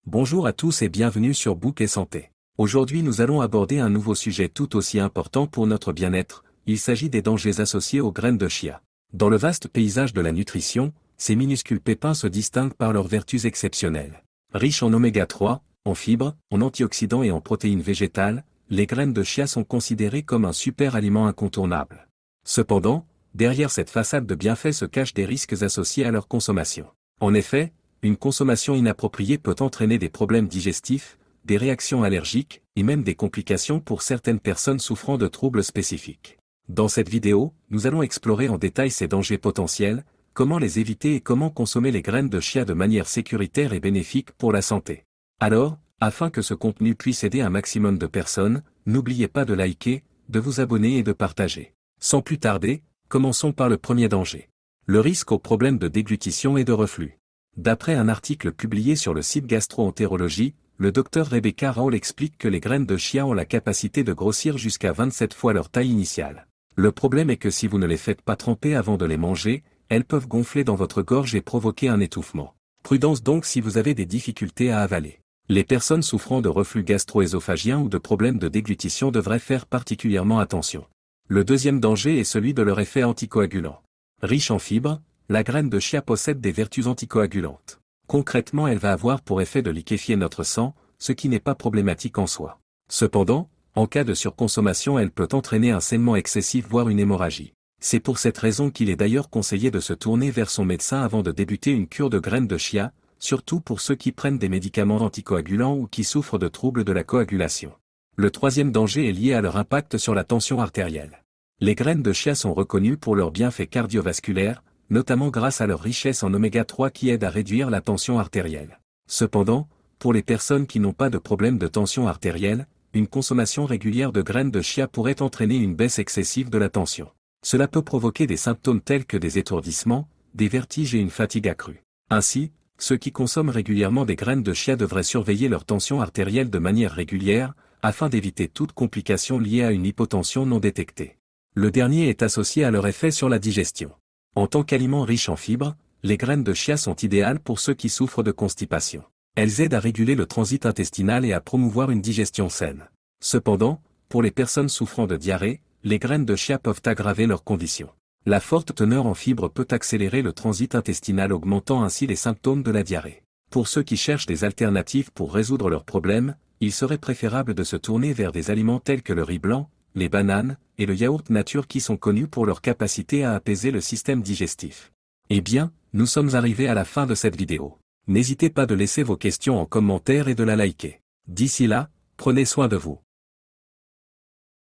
Bonjour à tous et bienvenue sur Book et Santé. Aujourd'hui nous allons aborder un nouveau sujet tout aussi important pour notre bien-être, il s'agit des dangers associés aux graines de chia. Dans le vaste paysage de la nutrition, ces minuscules pépins se distinguent par leurs vertus exceptionnelles. Riches en oméga 3, en fibres, en antioxydants et en protéines végétales, les graines de chia sont considérées comme un super aliment incontournable. Cependant, derrière cette façade de bienfaits se cachent des risques associés à leur consommation. En effet, une consommation inappropriée peut entraîner des problèmes digestifs, des réactions allergiques, et même des complications pour certaines personnes souffrant de troubles spécifiques. Dans cette vidéo, nous allons explorer en détail ces dangers potentiels, comment les éviter et comment consommer les graines de chia de manière sécuritaire et bénéfique pour la santé. Alors, afin que ce contenu puisse aider un maximum de personnes, n'oubliez pas de liker, de vous abonner et de partager. Sans plus tarder, commençons par le premier danger. Le risque aux problèmes de déglutition et de reflux. D'après un article publié sur le site Gastro-Entérologie, le docteur Rebecca Rowell explique que les graines de chia ont la capacité de grossir jusqu'à 27 fois leur taille initiale. Le problème est que si vous ne les faites pas tremper avant de les manger, elles peuvent gonfler dans votre gorge et provoquer un étouffement. Prudence donc si vous avez des difficultés à avaler. Les personnes souffrant de reflux gastro-œsophagien ou de problèmes de déglutition devraient faire particulièrement attention. Le deuxième danger est celui de leur effet anticoagulant. Riche en fibres, la graine de chia possède des vertus anticoagulantes. Concrètement, elle va avoir pour effet de liquéfier notre sang, ce qui n'est pas problématique en soi. Cependant, en cas de surconsommation, elle peut entraîner un saignement excessif voire une hémorragie. C'est pour cette raison qu'il est d'ailleurs conseillé de se tourner vers son médecin avant de débuter une cure de graines de chia, surtout pour ceux qui prennent des médicaments anticoagulants ou qui souffrent de troubles de la coagulation. Le troisième danger est lié à leur impact sur la tension artérielle. Les graines de chia sont reconnues pour leurs bienfaits cardiovasculaires, notamment grâce à leur richesse en oméga 3 qui aide à réduire la tension artérielle. Cependant, pour les personnes qui n'ont pas de problème de tension artérielle, une consommation régulière de graines de chia pourrait entraîner une baisse excessive de la tension. Cela peut provoquer des symptômes tels que des étourdissements, des vertiges et une fatigue accrue. Ainsi, ceux qui consomment régulièrement des graines de chia devraient surveiller leur tension artérielle de manière régulière, afin d'éviter toute complication liée à une hypotension non détectée. Le dernier est associé à leur effet sur la digestion. En tant qu'aliment riche en fibres, les graines de chia sont idéales pour ceux qui souffrent de constipation. Elles aident à réguler le transit intestinal et à promouvoir une digestion saine. Cependant, pour les personnes souffrant de diarrhée, les graines de chia peuvent aggraver leurs conditions. La forte teneur en fibres peut accélérer le transit intestinal, augmentant ainsi les symptômes de la diarrhée. Pour ceux qui cherchent des alternatives pour résoudre leurs problèmes, il serait préférable de se tourner vers des aliments tels que le riz blanc, les bananes, et le yaourt nature qui sont connus pour leur capacité à apaiser le système digestif. Eh bien, nous sommes arrivés à la fin de cette vidéo. N'hésitez pas de laisser vos questions en commentaire et de la liker. D'ici là, prenez soin de vous.